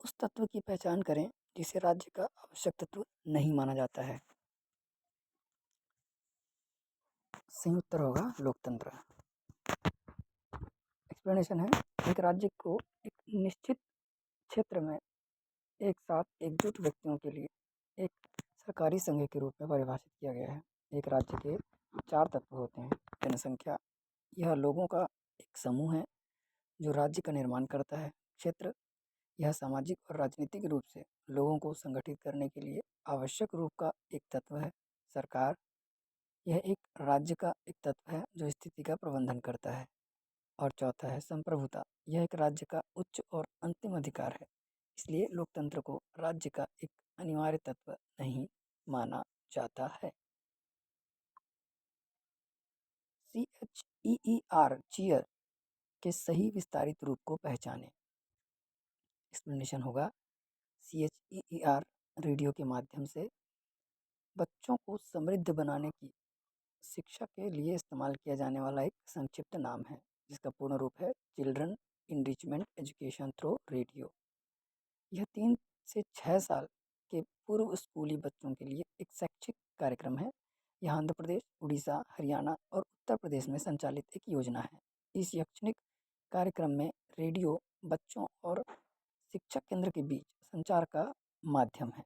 उस तत्व की पहचान करें जिसे राज्य का आवश्यक तत्व नहीं माना जाता है। सही उत्तर होगा लोकतंत्र। एक्सप्लेनेशन है, एक राज्य को एक निश्चित क्षेत्र में एक साथ एकजुट व्यक्तियों के लिए एक सरकारी संघ के रूप में परिभाषित किया गया है। एक राज्य के 4 तत्व होते हैं। जनसंख्या, यह लोगों का एक समूह है जो राज्य का निर्माण करता है। क्षेत्र, यह सामाजिक और राजनीतिक रूप से लोगों को संगठित करने के लिए आवश्यक रूप का एक तत्व है। सरकार, यह एक राज्य का एक तत्व है जो स्थिति का प्रबंधन करता है। और चौथा है संप्रभुता, यह एक राज्य का उच्च और अंतिम अधिकार है। इसलिए लोकतंत्र को राज्य का एक अनिवार्य तत्व नहीं माना जाता है। CHEER चीयर के सही विस्तारित रूप को पहचानें। एक्सप्लेनेशन होगा, CHEER रेडियो के माध्यम से बच्चों को समृद्ध बनाने की शिक्षा के लिए इस्तेमाल किया जाने वाला एक संक्षिप्त नाम है, जिसका पूर्ण रूप है children enrichment education through radio. यह 3 से 6 साल के पूर्व स्कूली बच्चों के लिए एक शैक्षिक कार्यक्रम है। यह आंध्र प्रदेश, उड़ीसा, हरियाणा और उत्तर प्रदेश में संचालित एक योजना है। इस शैक्षणिक कार्यक्रम में रेडियो बच्चों और शिक्षक केंद्र के बीच संचार का माध्यम है।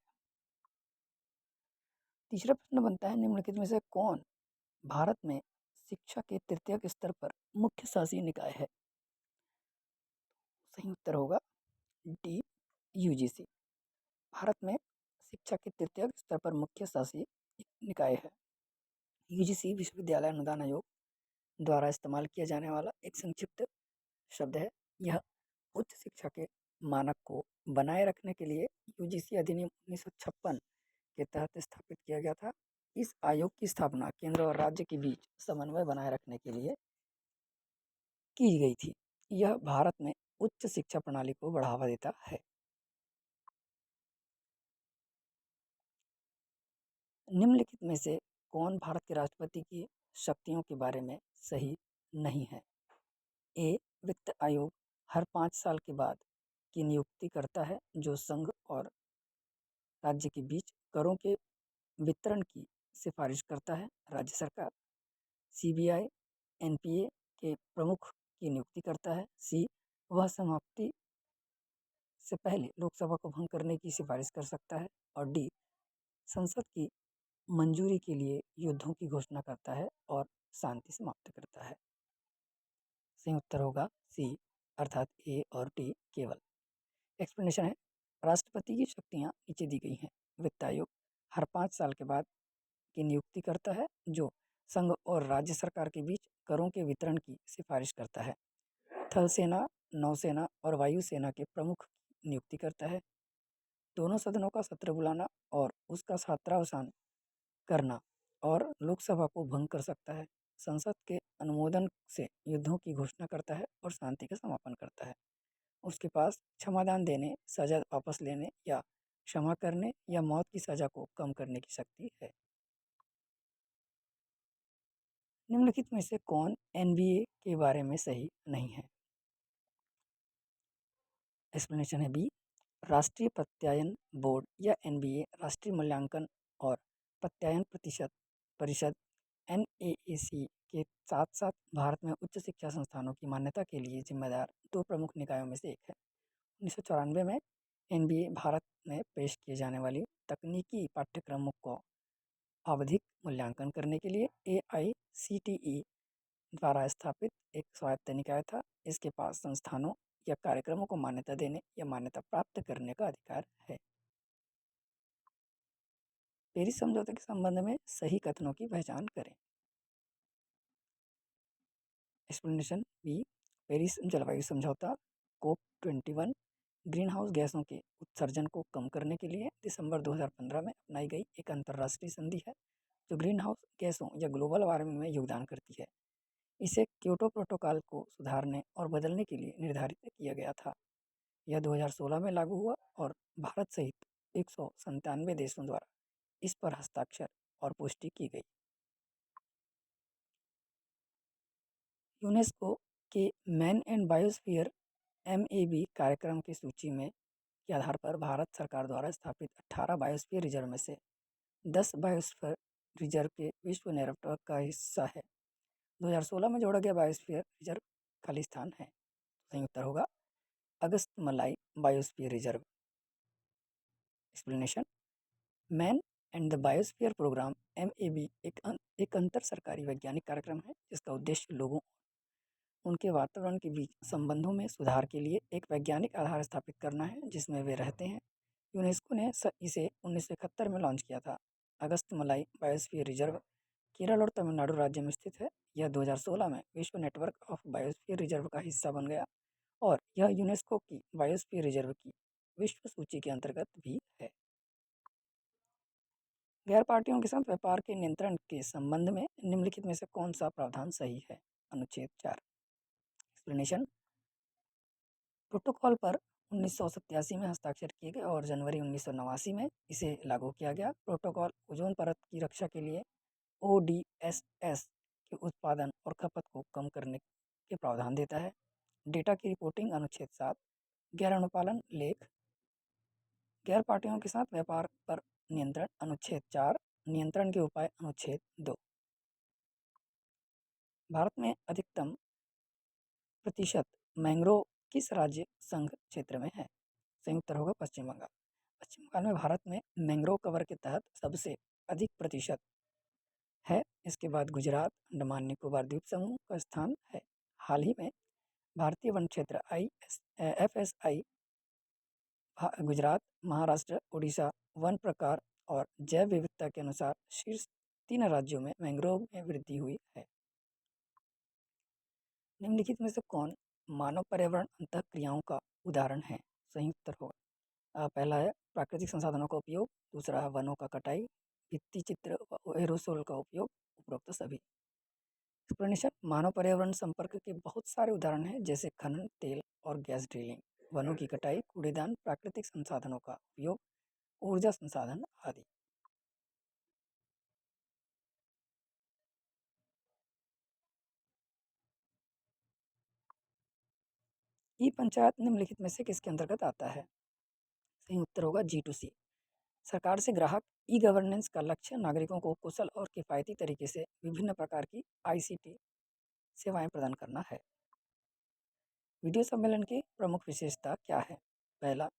तीसरा प्रश्न बनता है, निम्नलिखित में से कौन भारत में शिक्षा के तृतीयक स्तर पर मुख्य शासी निकाय है? सही उत्तर होगा डी, UGC। भारत में शिक्षा के तृतीयक स्तर पर मुख्य शासी निकाय है। UGC विश्वविद्यालय अनुदान आयोग द्वारा इस्तेमाल किया जाने वाला एक संक्षिप्त शब्द है। यह उच्च शिक्षा के मानक को बनाए रखने के लिए UGC अधिनियम 1956 के तहत स्थापित किया गया था। इस आयोग की स्थापना केंद्र और राज्य के बीच समन्वय बनाए रखने के लिए की गई थी। यह भारत में उच्च शिक्षा प्रणाली को बढ़ावा देता है। निम्नलिखित में से कौन भारत के राष्ट्रपति की शक्तियों के बारे में सही नहीं है? ए, वित्त आयोग हर 5 साल के बाद की नियुक्ति करता है जो संघ और राज्य के बीच करों के वितरण की सिफारिश करता है। राज्य सरकार। CBI NPA के प्रमुख की नियुक्ति करता है। सी, वह समाप्ति से पहले लोकसभा को भंग करने की सिफारिश कर सकता है। और डी, संसद की मंजूरी के लिए युद्धों की घोषणा करता है और शांति समाप्त करता है। सही उत्तर होगा सी, अर्थात ए और डी केवल। एक्सप्लेनेशन है, राष्ट्रपति की शक्तियाँ नीचे दी गई हैं। वित्त आयोग हर 5 साल के बाद की नियुक्ति करता है जो संघ और राज्य सरकार के बीच करों के वितरण की सिफारिश करता है। थल सेना, नौसेना और वायुसेना के प्रमुख की नियुक्ति करता है। दोनों सदनों का सत्र बुलाना और उसका छात्रावसान करना और लोकसभा को भंग कर सकता है। संसद के अनुमोदन से युद्धों की घोषणा करता है और शांति का समापन करता है। उसके पास क्षमादान देने, सजा वापस लेने या क्षमा करने या मौत की सजा को कम करने की शक्ति है। निम्नलिखित में से कौन NBA के बारे में सही नहीं है? एक्सप्लेनेशन है बी, राष्ट्रीय प्रत्यायन बोर्ड या NBA राष्ट्रीय मूल्यांकन और प्रत्यायन परिषद NAAC के साथ साथ भारत में उच्च शिक्षा संस्थानों की मान्यता के लिए जिम्मेदार 2 प्रमुख निकायों में से एक है। 1994 में NBA भारत में पेश किए जाने वाली तकनीकी पाठ्यक्रमों को आवधिक मूल्यांकन करने के लिए AICTE द्वारा स्थापित एक स्वायत्त निकाय था। इसके पास संस्थानों या कार्यक्रमों को मान्यता देने या मान्यता प्राप्त करने का अधिकार है। पेरिस समझौते के संबंध में सही कथनों की पहचान करें। एक्सप्लेनेशन बी, पेरिस जलवायु समझौता COP21 ग्रीन हाउस गैसों के उत्सर्जन को कम करने के लिए दिसंबर 2015 में अपनाई गई एक अंतर्राष्ट्रीय संधि है जो ग्रीन हाउस गैसों या ग्लोबल वार्मिंग में योगदान करती है। इसे क्योटो प्रोटोकॉल को सुधारने और बदलने के लिए निर्धारित किया गया था। यह 2016 में लागू हुआ और भारत सहित 197 देशों द्वारा इस पर हस्ताक्षर और पुष्टि की गई। यूनेस्को के मैन एंड बायोस्फीयर MAB कार्यक्रम की सूची में के आधार पर भारत सरकार द्वारा स्थापित 18 बायोस्फीयर रिजर्व में से 10 बायोस्फीयर रिजर्व के विश्व नेटवर्क का हिस्सा है। 2016 में जोड़ा गया बायोस्फीयर रिजर्व खालिस्तान है। सही उत्तर होगा Agasthyamalai biosphere reserve. Explanation, man and the biosphere programme MAB एक अंतर सरकारी वैज्ञानिक कार्यक्रम है जिसका उद्देश्य लोगों उनके वातावरण के बीच संबंधों में सुधार के लिए एक वैज्ञानिक आधार स्थापित करना है जिसमें वे रहते हैं। यूनेस्को ने इसे 1971 में लॉन्च किया था। अगस्त्यमलाई बायोस्फीयर रिजर्व केरल और तमिलनाडु राज्य में स्थित है। यह 2016 में विश्व नेटवर्क ऑफ बायोस्फीयर रिजर्व का हिस्सा बन गया और यह यूनेस्को की बायोस्फीयर रिजर्व की विश्व सूची के अंतर्गत भी है। गैर पार्टियों के साथ व्यापार के नियंत्रण के संबंध में निम्नलिखित में से कौन सा प्रावधान सही है? अनुच्छेद 4। एक्सप्लेनेशन, प्रोटोकॉल पर 1987 में हस्ताक्षर किए गए और जनवरी 1989 में इसे लागू किया गया। प्रोटोकॉल ओजोन परत की रक्षा के लिए ODSS के उत्पादन और खपत को कम करने के प्रावधान देता है। डेटा की रिपोर्टिंग अनुच्छेद 7। गैर अनुपालन लेख, गैर पार्टियों के साथ व्यापार पर नियंत्रण अनुच्छेद 4। नियंत्रण के उपाय अनुच्छेद 2। भारत में अधिकतम प्रतिशत मैंग्रोव किस राज्य संघ क्षेत्र में है? संयुक्त उत्तर होगा पश्चिम बंगाल। पश्चिम बंगाल में भारत में मैंग्रोव कवर के तहत सबसे अधिक प्रतिशत है। इसके बाद गुजरात, अंडमान निकोबार द्वीप समूह का स्थान है। हाल ही में भारतीय वन क्षेत्र FSI गुजरात, महाराष्ट्र, उड़ीसा वन प्रकार और जैव विविधता के अनुसार शीर्ष 3 राज्यों में मैंग्रोव में वृद्धि हुई है। निम्नलिखित में से कौन मानव पर्यावरण अंतःक्रियाओं का उदाहरण है? संयुक्त उत्तर होगा पहला है प्राकृतिक संसाधनों का उपयोग, दूसरा है वनों का कटाई, भित्ति चित्र व एरोसोल का उपयोग, उपरोक्त सभी। एक्सप्लेनेशन, मानव पर्यावरण संपर्क के बहुत सारे उदाहरण हैं जैसे खनन, तेल और गैस ड्रिलिंग, वनों की कटाई, कूड़ेदान, प्राकृतिक संसाधनों का उपयोग, ऊर्जा संसाधन आदि। ई पंचायत निम्नलिखित में से किसके अंतर्गत आता है? सही उत्तर होगा G2C। सरकार से ग्राहक ई गवर्नेंस का लक्ष्य नागरिकों को कुशल और किफ़ायती तरीके से विभिन्न प्रकार की ICT सेवाएं प्रदान करना है। वीडियो सम्मेलन की प्रमुख विशेषता क्या है? पहला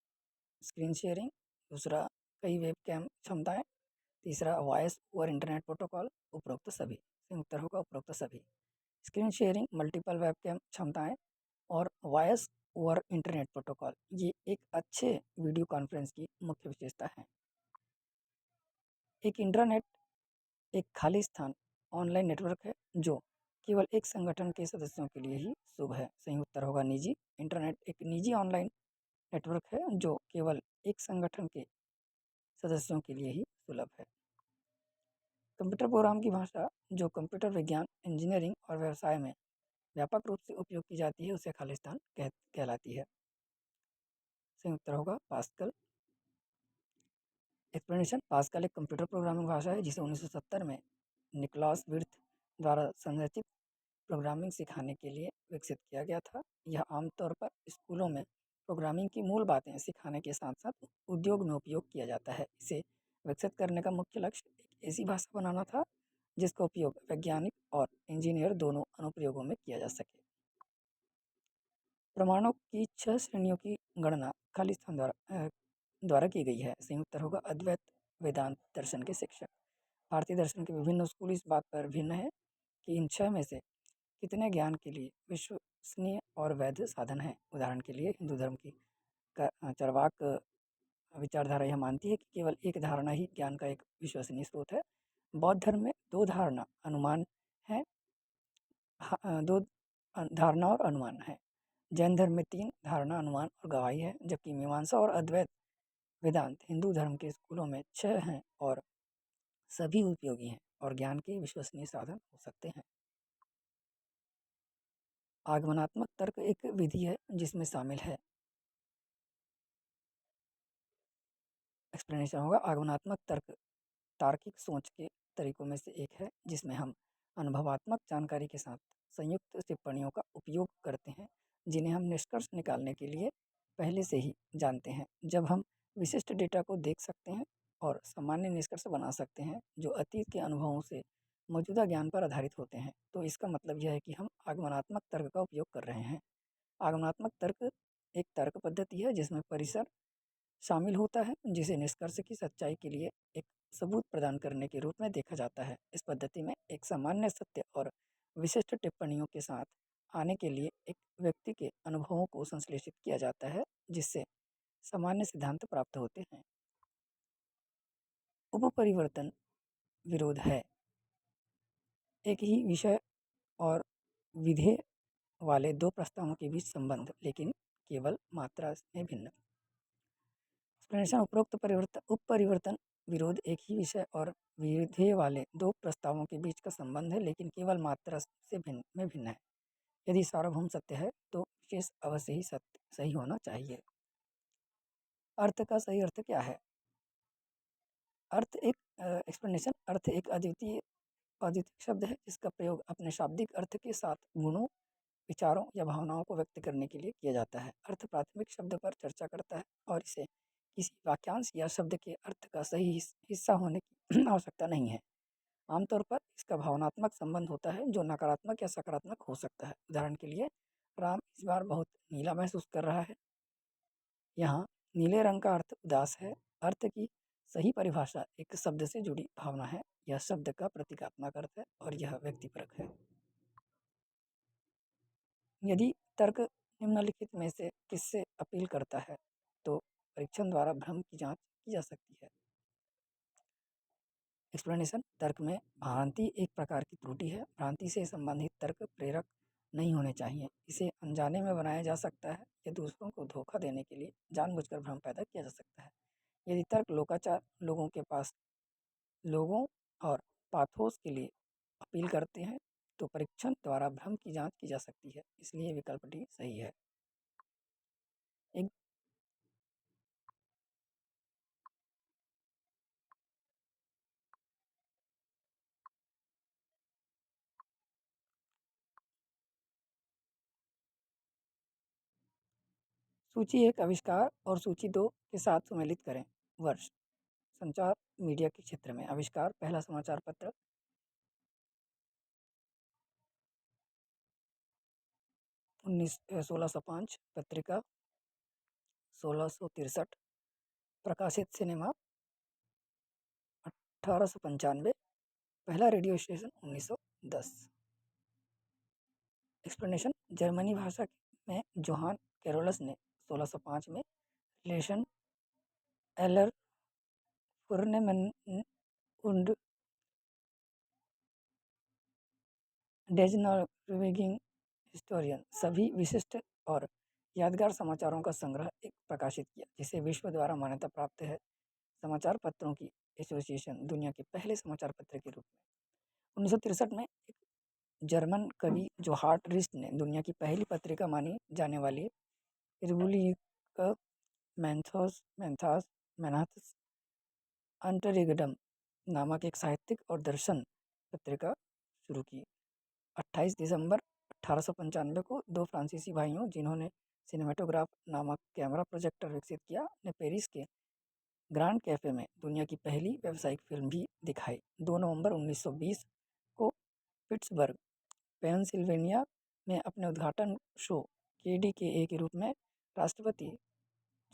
स्क्रीन शेयरिंग, दूसरा कई वेबकैम क्षमताएं, तीसरा वॉइस ओवर इंटरनेट प्रोटोकॉल, उपरोक्त सभी। सही उत्तर होगा उपरोक्त सभी। स्क्रीन शेयरिंग, मल्टीपल वेबकैम क्षमताएं और वॉइस ओवर इंटरनेट प्रोटोकॉल ये एक अच्छे वीडियो कॉन्फ्रेंस की मुख्य विशेषता है। एक इंटरनेट एक खाली स्थान ऑनलाइन नेटवर्क है जो केवल एक संगठन के सदस्यों के लिए ही शुभ है। सही उत्तर होगा निजी। इंटरनेट एक निजी ऑनलाइन नेटवर्क है जो केवल एक संगठन के सदस्यों के लिए ही सुलभ है। कंप्यूटर प्रोग्राम की भाषा जो कंप्यूटर विज्ञान, इंजीनियरिंग और व्यवसाय में व्यापक रूप से उपयोग की जाती है उसे खालिस्तान कहलाती है। सही उत्तर होगा पास्कल। एक्सप्लेनेशन, पास्कल एक कंप्यूटर प्रोग्रामिंग भाषा है जिसे 1970 में निकोलस विर्थ द्वारा संरचित प्रोग्रामिंग सिखाने के लिए विकसित किया गया था। यह आमतौर पर स्कूलों में प्रोग्रामिंग की मूल बातें सिखाने के साथ साथ उद्योग में उपयोग किया जाता है। इसे विकसित करने का मुख्य लक्ष्य एक ऐसी भाषा बनाना था जिसका उपयोग वैज्ञानिक और इंजीनियर दोनों अनुप्रयोगों में किया जा सके। प्रमाणों की 6 श्रेणियों की गणना खालिस्तान द्वारा की गई है। सही उत्तर होगा अद्वैत वेदांत दर्शन के शिक्षक। भारतीय दर्शन के विभिन्न स्कूल इस बात पर भिन्न है कि इन 6 में से कितने ज्ञान के लिए विश्वसनीय और वैध साधन हैं। उदाहरण के लिए हिंदू धर्म की चरवाक विचारधारा यह मानती है कि केवल एक धारणा ही ज्ञान का एक विश्वसनीय स्रोत है। बौद्ध धर्म में 2 धारणा अनुमान है, 2 धारणा और अनुमान है। जैन धर्म में 3 धारणा, अनुमान और गवाही है, जबकि मीमांसा और अद्वैत वेदांत हिंदू धर्म के स्कूलों में 6 हैं और सभी उपयोगी हैं और ज्ञान के विश्वसनीय साधन हो सकते हैं। आगमनात्मक तर्क एक विधि है जिसमें शामिल है। एक्सप्लेनेशन होगा आगमनात्मक तर्क तार्किक सोच के तरीकों में से एक है जिसमें हम अनुभवात्मक जानकारी के साथ संयुक्त टिप्पणियों का उपयोग करते हैं जिन्हें हम निष्कर्ष निकालने के लिए पहले से ही जानते हैं। जब हम विशिष्ट डेटा को देख सकते हैं और सामान्य निष्कर्ष बना सकते हैं जो अतीत के अनुभवों से मौजूदा ज्ञान पर आधारित होते हैं, तो इसका मतलब यह है कि हम आगमनात्मक तर्क का उपयोग कर रहे हैं। आगमनात्मक तर्क एक तर्क पद्धति है जिसमें परिसर शामिल होता है, जिसे निष्कर्ष की सच्चाई के लिए एक सबूत प्रदान करने के रूप में देखा जाता है। इस पद्धति में एक सामान्य सत्य और विशिष्ट टिप्पणियों के साथ आने के लिए एक व्यक्ति के अनुभवों को संश्लेषित किया जाता है, जिससे सामान्य सिद्धांत प्राप्त होते हैं। उपपरिवर्तन विरोध है एक ही विषय और विधेय वाले दो प्रस्तावों के बीच संबंध, लेकिन केवल मात्रा में भिन्न। एक्सप्लेनेशन उपरोक्त उपपरिवर्तन विरोध एक ही विषय और विधेय वाले दो प्रस्तावों के बीच का संबंध है, लेकिन केवल मात्रा से भिन्न है। यदि सार्वभौम सत्य है तो विशेष अवश्य ही सत्य सही होना चाहिए। अर्थ का सही अर्थ क्या है? अर्थ एक एक्सप्लेनेशन अर्थ एक अद्वितीय शब्द है जिसका प्रयोग अपने शाब्दिक अर्थ के साथ गुणों, विचारों या भावनाओं को व्यक्त करने के लिए किया जाता है। अर्थ प्राथमिक शब्द पर चर्चा करता है और इसे किसी वाक्यांश या शब्द के अर्थ का सही हिस्सा होने की आवश्यकता नहीं है। आमतौर पर इसका भावनात्मक संबंध होता है जो नकारात्मक या सकारात्मक हो सकता है। उदाहरण के लिए, राम इस बार बहुत नीला महसूस कर रहा है। यहाँ नीले रंग का अर्थ उदास है। अर्थ की सही परिभाषा एक शब्द से जुड़ी भावना है। यह शब्द का प्रतीकात्मक अर्थ है और यह व्यक्तिपरक है। यदि तर्क निम्नलिखित में से किससे अपील करता है तो परीक्षण द्वारा भ्रम की जांच की जा सकती है। एक्सप्लेनेशन तर्क में भ्रांति एक प्रकार की त्रुटि है। भ्रांति से संबंधित तर्क प्रेरक नहीं होने चाहिए। इसे अनजाने में बनाया जा सकता है या दूसरों को धोखा देने के लिए जानबूझकर भ्रम पैदा किया जा सकता है। यदि तर्क लोकाचार लोगों और पाथोस के लिए अपील करते हैं तो परीक्षण द्वारा भ्रम की जांच की जा सकती है। इसलिए विकल्प डी सही है। एक सूची 1 आविष्कार और सूची 2 के साथ सम्मिलित करें। वर्ष संचार मीडिया के क्षेत्र में आविष्कार पहला समाचार पत्र 1605, पत्रिका 1663, प्रकाशित सिनेमा 1895, पहला रेडियो स्टेशन 1910। एक्सप्लेनेशन जर्मनी भाषा में जोहान कैरोलस ने 1605 में रिलेशन एलर फुर्नेमन und डेजनॉर्वेगिंग हिस्टोरियन सभी विशिष्ट और यादगार समाचारों का संग्रह एक प्रकाशित किया, जिसे विश्व द्वारा मान्यता प्राप्त है। समाचार पत्रों की एसोसिएशन दुनिया के पहले समाचार पत्र के रूप में 1963 में एक जर्मन कवि जो हार्ट रिस्ट ने दुनिया की पहली पत्रिका मानी जाने वाली रिपब्लिक मैंथास मैनाथस अंटरिगडम नामक एक साहित्यिक और दर्शन पत्रिका शुरू की। 28 दिसंबर 1895 को दो फ्रांसीसी भाइयों जिन्होंने सिनेमेटोग्राफ नामक कैमरा प्रोजेक्टर विकसित किया ने पेरिस के ग्रांड कैफे में दुनिया की पहली व्यावसायिक फिल्म भी दिखाई। 2 नवंबर 1920 को पिट्सबर्ग पेंसिल्वेनिया में अपने उद्घाटन शो KDKA के रूप में राष्ट्रपति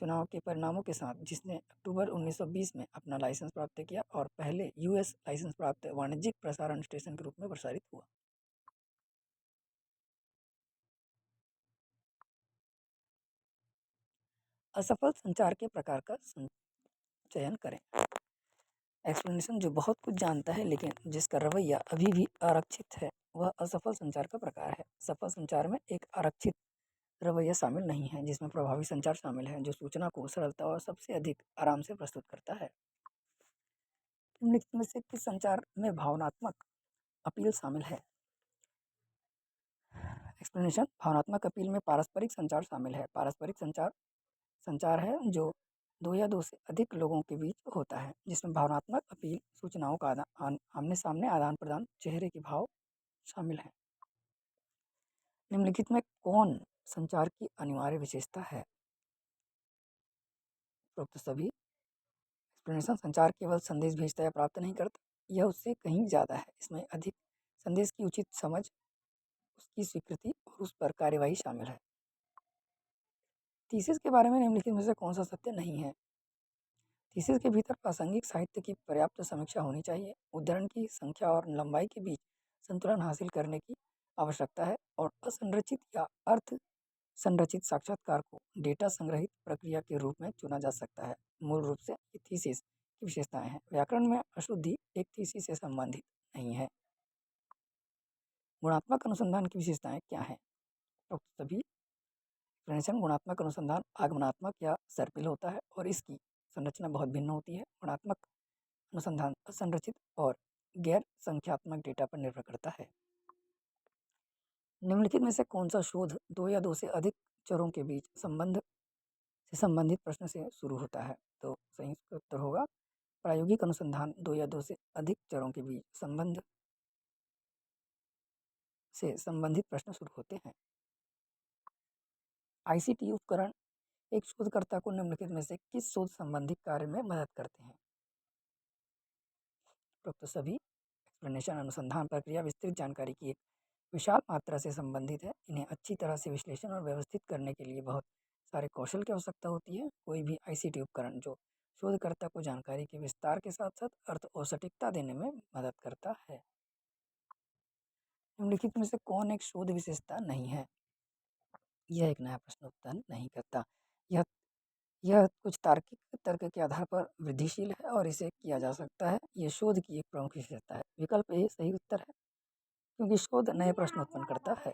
चुनाव के परिणामों के साथ, जिसने अक्टूबर 1920 में अपना लाइसेंस प्राप्त किया और पहले US लाइसेंस प्राप्त वाणिज्यिक प्रसारण स्टेशन के रूप में प्रसारित हुआ। असफल संचार के प्रकार का चयन करें। एक्सप्लेनेशन जो बहुत कुछ जानता है लेकिन जिसका रवैया अभी भी आरक्षित है वह असफल संचार का प्रकार है। सफल संचार में एक आरक्षित रवैया शामिल नहीं है, जिसमें प्रभावी संचार शामिल है जो सूचना को सरलता और सबसे अधिक आराम से प्रस्तुत करता है। निम्नलिखित में से किस संचार में भावनात्मक अपील शामिल है? एक्सप्लेनेशन भावनात्मक अपील में पारस्परिक संचार शामिल है। पारस्परिक संचार है जो दो या दो से अधिक लोगों के बीच होता है, जिसमें भावनात्मक अपील सूचनाओं का आमने सामने आदान प्रदान चेहरे के भाव शामिल हैं। निम्नलिखित में कौन संचार की अनिवार्य विशेषता है? उपरोक्त सभी एक्सप्लेनेशन संचार केवल संदेश भेजता या प्राप्त नहीं करता, यह उससे कहीं ज़्यादा है। इसमें अधिक संदेश की उचित समझ, उसकी स्वीकृति और उस पर कार्यवाही शामिल है। थीसिस के बारे में निम्नलिखित में से कौन सा सत्य नहीं है? थीसिस के भीतर प्रासंगिक साहित्य की पर्याप्त समीक्षा होनी चाहिए। उद्धरण की संख्या और लंबाई के बीच संतुलन हासिल करने की आवश्यकता है और असंरचित या अर्थ संरचित साक्षात्कार को डेटा संग्रहित प्रक्रिया के रूप में चुना जा सकता है। मूल रूप से ये थीसिस की विशेषताएं हैं। व्याकरण में अशुद्धि एक थीसिस से संबंधित नहीं है। गुणात्मक अनुसंधान की विशेषताएं क्या हैं? तो सभी एक्सप्लेनेशन गुणात्मक अनुसंधान आगमनात्मक या सर्पिल होता है और इसकी संरचना बहुत भिन्न होती है। गुणात्मक अनुसंधान असंरचित और गैर संख्यात्मक डेटा पर निर्भर करता है। निम्नलिखित में से कौन सा शोध दो या दो से अधिक चरों के बीच संबंध से संबंधित प्रश्न से शुरू होता है? तो सही उत्तर होगा प्रायोगिक अनुसंधान दो या दो से अधिक चरों के बीच संबंध से संबंधित प्रश्न शुरू होते हैं। आईसीटी उपकरण एक शोधकर्ता को निम्नलिखित में से किस शोध संबंधी कार्य में मदद करते हैं? तो सभी एक्सप्लेनेशन अनुसंधान प्रक्रिया विस्तृत जानकारी की एक विशाल मात्रा से संबंधित है। इन्हें अच्छी तरह से विश्लेषण और व्यवस्थित करने के लिए बहुत सारे कौशल की आवश्यकता होती है। कोई भी आईसीटी उपकरण जो शोधकर्ता को जानकारी के विस्तार के साथ साथ अर्थ और सटीकता देने में मदद करता है। निम्नलिखित में से कौन एक शोध विशेषता नहीं है? यह एक नया प्रश्न उत्पन्न नहीं करता। यह यह कुछ तार्किक तर्क के आधार पर वृद्धिशील है और इसे किया जा सकता है। यह शोध की एक प्रमुख विशेषता है। विकल्प ए सही उत्तर है क्योंकि शोध नए प्रश्न उत्पन्न करता है।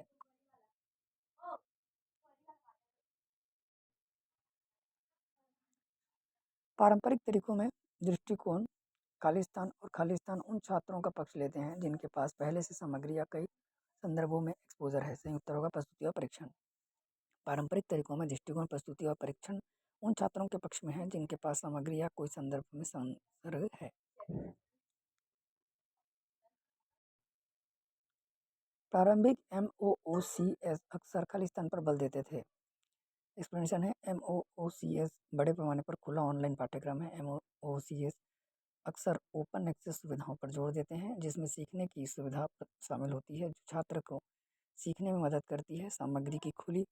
पारंपरिक तरीकों में दृष्टिकोण खालिस्तान और खालिस्तान उन छात्रों का पक्ष लेते हैं जिनके पास पहले से सामग्री या कई संदर्भों में एक्सपोजर है। सही उत्तर होगा प्रस्तुति और परीक्षण। पारंपरिक तरीकों में दृष्टिकोण प्रस्तुति और परीक्षण उन छात्रों के पक्ष में है जिनके पास सामग्री या कोई संदर्भ में संसर्ग है। प्रारंभिक MOOCs अक्सर खालिस्तान पर बल देते थे। एक्सप्लेनेशन है MOOCs बड़े पैमाने पर खुला ऑनलाइन पाठ्यक्रम है। MOOCs अक्सर ओपन एक्सेस सुविधाओं पर जोर देते हैं जिसमें सीखने की सुविधा शामिल होती है जो छात्र को सीखने में मदद करती है। सामग्री की खुली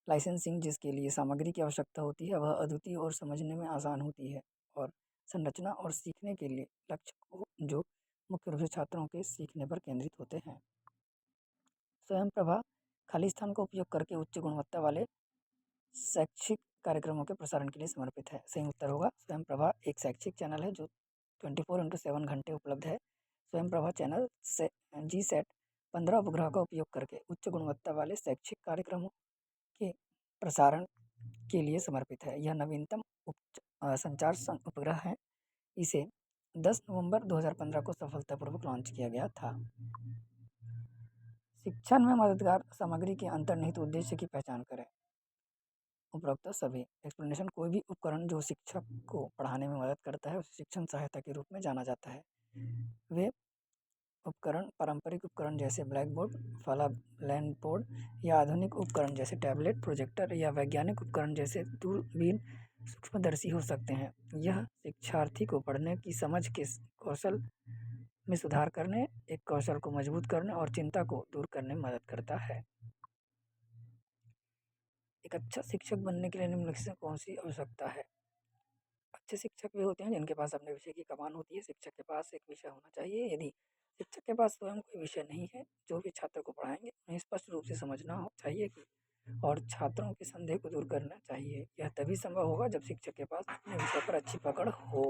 लाइसेंसिंग जिसके लिए सामग्री की आवश्यकता होती है वह अद्वितीय और समझने में आसान होती है और संरचना और सीखने के लिए लक्ष्य को जो मुख्य रूप से छात्रों के सीखने पर केंद्रित होते हैं। स्वयं प्रभा खालिस्तान का उपयोग करके उच्च गुणवत्ता वाले शैक्षिक कार्यक्रमों के प्रसारण के लिए समर्पित है। सही उत्तर होगा स्वयं प्रभा एक शैक्षिक चैनल है जो 24/7 घंटे उपलब्ध है। स्वयं प्रभा चैनल से GSAT 15 उपग्रह का उपयोग करके उच्च गुणवत्ता वाले शैक्षिक कार्यक्रमों के प्रसारण के लिए समर्पित है। यह नवीनतम संचार उपग्रह है। इसे 10 नवंबर 2015 को सफलतापूर्वक लॉन्च किया गया था। शिक्षण में मददगार सामग्री के अंतर्निहित उद्देश्य की पहचान करें। उपरोक्त सभी एक्सप्लेनेशन कोई भी उपकरण जो शिक्षक को पढ़ाने में मदद करता है उसे शिक्षण सहायता के रूप में जाना जाता है। वे उपकरण पारंपरिक उपकरण जैसे ब्लैक बोर्ड, फला ब्लैक बोर्ड या आधुनिक उपकरण जैसे टैबलेट, प्रोजेक्टर या वैज्ञानिक उपकरण जैसे दूरबीन, सूक्ष्मदर्शी हो सकते हैं। यह शिक्षार्थी को पढ़ने की समझ के कौशल में सुधार करने, एक कौशल को मजबूत करने और चिंता को दूर करने में मदद करता है। एक अच्छा शिक्षक बनने के लिए निम्नलिखित से कौन सी आवश्यकता है? अच्छे शिक्षक वे होते हैं जिनके पास अपने विषय की कमान होती है। शिक्षक के पास एक विषय होना चाहिए। यदि शिक्षक के पास स्वयं कोई विषय नहीं है, जो भी छात्र को पढ़ाएंगे उन्हें स्पष्ट रूप से समझना चाहिए कि और छात्रों के संदेह को दूर करना चाहिए। यह तभी संभव होगा जब शिक्षक के पास अपने विषय पर अच्छी पकड़ हो।